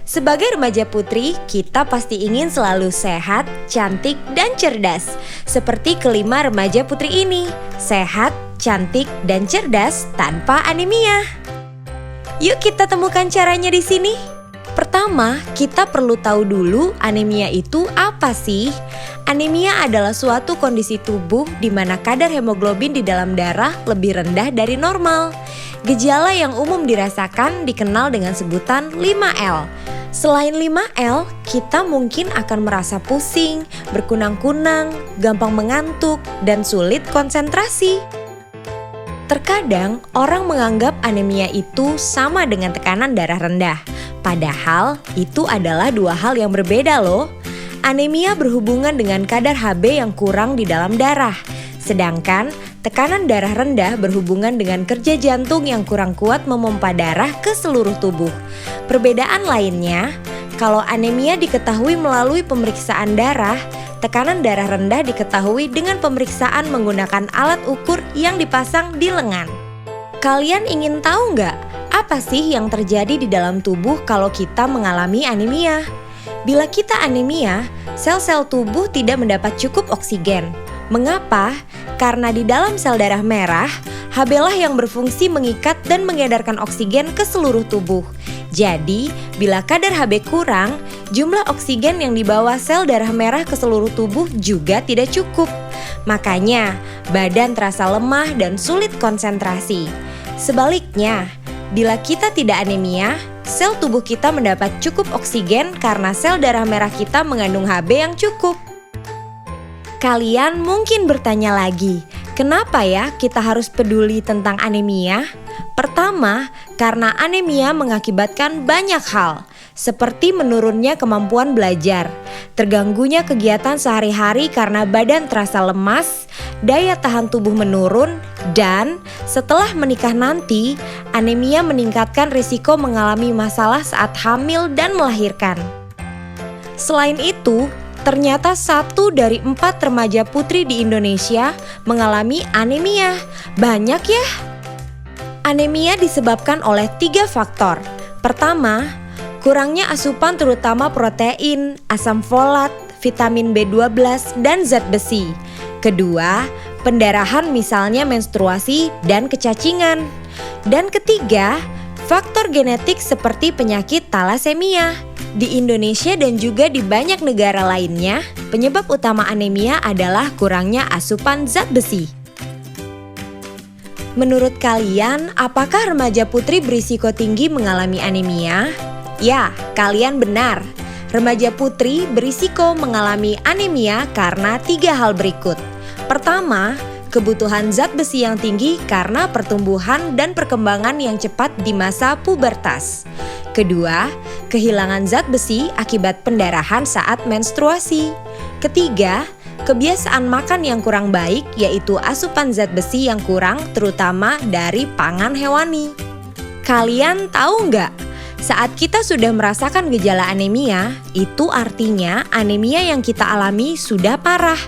Sebagai remaja putri, kita pasti ingin selalu sehat, cantik, dan cerdas. Seperti kelima remaja putri ini, sehat, cantik, dan cerdas tanpa anemia. Yuk kita temukan caranya di sini. Pertama, kita perlu tahu dulu anemia itu apa sih? Anemia adalah suatu kondisi tubuh di mana kadar hemoglobin di dalam darah lebih rendah dari normal. Gejala yang umum dirasakan dikenal dengan sebutan 5L. Selain 5L, kita mungkin akan merasa pusing, berkunang-kunang, gampang mengantuk, dan sulit konsentrasi. Terkadang orang menganggap anemia itu sama dengan tekanan darah rendah. Padahal itu adalah dua hal yang berbeda loh. Anemia berhubungan dengan kadar Hb yang kurang di dalam darah. Sedangkan tekanan darah rendah berhubungan dengan kerja jantung yang kurang kuat memompa darah ke seluruh tubuh. Perbedaan lainnya, kalau anemia diketahui melalui pemeriksaan darah, tekanan darah rendah diketahui dengan pemeriksaan menggunakan alat ukur yang dipasang di lengan. Kalian ingin tahu nggak apa sih yang terjadi di dalam tubuh kalau kita mengalami anemia? Bila kita anemia, sel-sel tubuh tidak mendapat cukup oksigen. Mengapa? Karena di dalam sel darah merah, Hb lah yang berfungsi mengikat dan mengedarkan oksigen ke seluruh tubuh. Jadi, bila kadar Hb kurang, jumlah oksigen yang dibawa sel darah merah ke seluruh tubuh juga tidak cukup. Makanya, badan terasa lemah dan sulit konsentrasi. Sebaliknya, bila kita tidak anemia, sel tubuh kita mendapat cukup oksigen karena sel darah merah kita mengandung Hb yang cukup. Kalian mungkin bertanya lagi, kenapa ya kita harus peduli tentang anemia? Pertama, karena anemia mengakibatkan banyak hal, seperti menurunnya kemampuan belajar, terganggunya kegiatan sehari-hari karena badan terasa lemas, daya tahan tubuh menurun, dan setelah menikah nanti, anemia meningkatkan risiko mengalami masalah saat hamil dan melahirkan. Selain itu, ternyata 1 dari 4 remaja putri di Indonesia mengalami anemia. Banyak ya? Anemia disebabkan oleh 3 faktor. Pertama, kurangnya asupan terutama protein, asam folat, vitamin B12, dan zat besi. Kedua, pendarahan misalnya menstruasi dan kecacingan. Dan ketiga, faktor genetik seperti penyakit talasemia. Di Indonesia dan juga di banyak negara lainnya, penyebab utama anemia adalah kurangnya asupan zat besi. Menurut kalian, apakah remaja putri berisiko tinggi mengalami anemia? Ya, kalian benar. Remaja putri berisiko mengalami anemia karena 3 hal berikut. Pertama, kebutuhan zat besi yang tinggi karena pertumbuhan dan perkembangan yang cepat di masa pubertas. Kedua, kehilangan zat besi akibat pendarahan saat menstruasi. Ketiga, kebiasaan makan yang kurang baik yaitu asupan zat besi yang kurang terutama dari pangan hewani. Kalian tahu nggak? Saat kita sudah merasakan gejala anemia, itu artinya anemia yang kita alami sudah parah.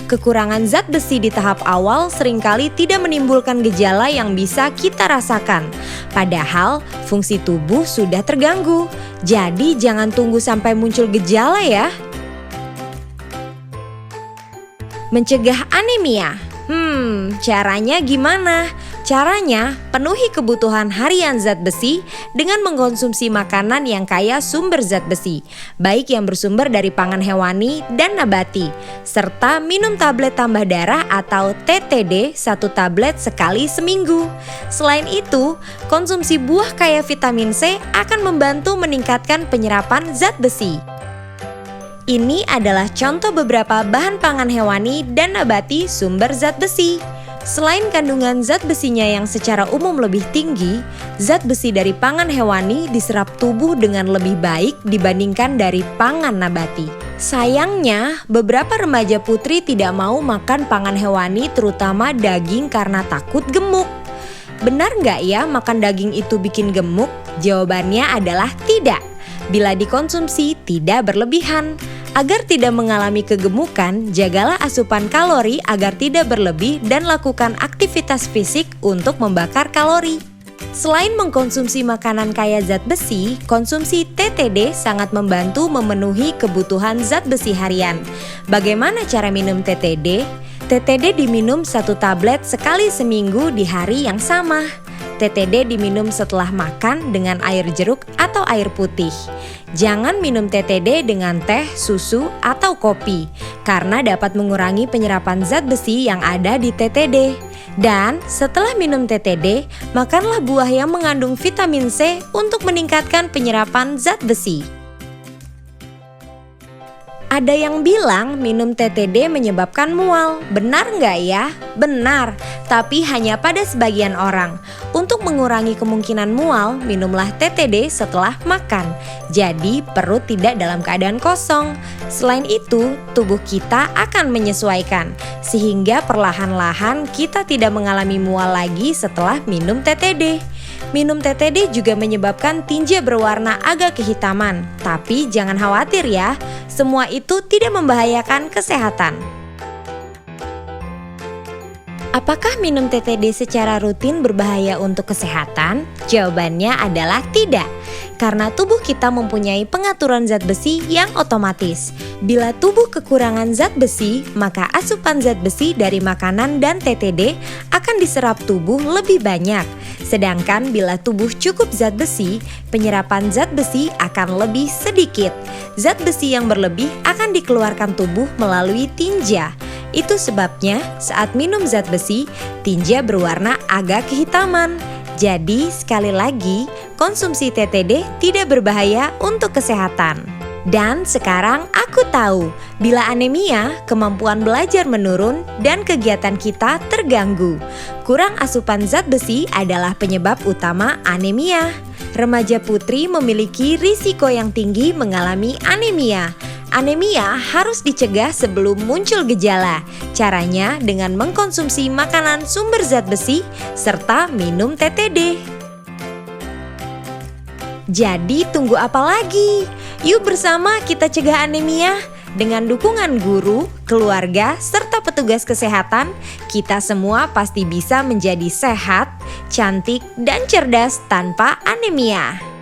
Kekurangan zat besi di tahap awal seringkali tidak menimbulkan gejala yang bisa kita rasakan. Padahal fungsi tubuh sudah terganggu. Jadi jangan tunggu sampai muncul gejala ya. Mencegah anemia. Caranya gimana? Caranya, penuhi kebutuhan harian zat besi dengan mengkonsumsi makanan yang kaya sumber zat besi, baik yang bersumber dari pangan hewani dan nabati, serta minum tablet tambah darah atau TTD 1 tablet sekali seminggu. Selain itu, konsumsi buah kaya vitamin C akan membantu meningkatkan penyerapan zat besi. Ini adalah contoh beberapa bahan pangan hewani dan nabati sumber zat besi. Selain kandungan zat besinya yang secara umum lebih tinggi, zat besi dari pangan hewani diserap tubuh dengan lebih baik dibandingkan dari pangan nabati. Sayangnya, beberapa remaja putri tidak mau makan pangan hewani terutama daging karena takut gemuk. Benar nggak ya makan daging itu bikin gemuk? Jawabannya adalah tidak. Bila dikonsumsi tidak berlebihan. Agar tidak mengalami kegemukan, jagalah asupan kalori agar tidak berlebih dan lakukan aktivitas fisik untuk membakar kalori. Selain mengkonsumsi makanan kaya zat besi, konsumsi TTD sangat membantu memenuhi kebutuhan zat besi harian. Bagaimana cara minum TTD? TTD diminum 1 tablet sekali seminggu di hari yang sama. TTD diminum setelah makan dengan air jeruk atau air putih. Jangan minum TTD dengan teh, susu, atau kopi, karena dapat mengurangi penyerapan zat besi yang ada di TTD. Dan setelah minum TTD, makanlah buah yang mengandung vitamin C untuk meningkatkan penyerapan zat besi. Ada yang bilang minum TTD menyebabkan mual. Benar nggak ya? Benar, tapi hanya pada sebagian orang. Untuk mengurangi kemungkinan mual, minumlah TTD setelah makan. Jadi perut tidak dalam keadaan kosong. Selain itu, tubuh kita akan menyesuaikan, sehingga perlahan-lahan kita tidak mengalami mual lagi setelah minum TTD. Minum TTD juga menyebabkan tinja berwarna agak kehitaman, tapi jangan khawatir ya, semua itu tidak membahayakan kesehatan. Apakah minum TTD secara rutin berbahaya untuk kesehatan? Jawabannya adalah tidak, karena tubuh kita mempunyai pengaturan zat besi yang otomatis. Bila tubuh kekurangan zat besi, maka asupan zat besi dari makanan dan TTD akan diserap tubuh lebih banyak. Sedangkan bila tubuh cukup zat besi, penyerapan zat besi akan lebih sedikit. Zat besi yang berlebih akan dikeluarkan tubuh melalui tinja. Itu sebabnya saat minum zat besi, tinja berwarna agak kehitaman. Jadi sekali lagi, konsumsi TTD tidak berbahaya untuk kesehatan. Dan sekarang aku tahu, bila anemia, kemampuan belajar menurun dan kegiatan kita terganggu. Kurang asupan zat besi adalah penyebab utama anemia. Remaja putri memiliki risiko yang tinggi mengalami anemia. Anemia harus dicegah sebelum muncul gejala. Caranya dengan mengkonsumsi makanan sumber zat besi serta minum TTD. Jadi tunggu apa lagi? Yuk bersama kita cegah anemia. Dengan dukungan guru, keluarga, serta petugas kesehatan, kita semua pasti bisa menjadi sehat, cantik, dan cerdas tanpa anemia.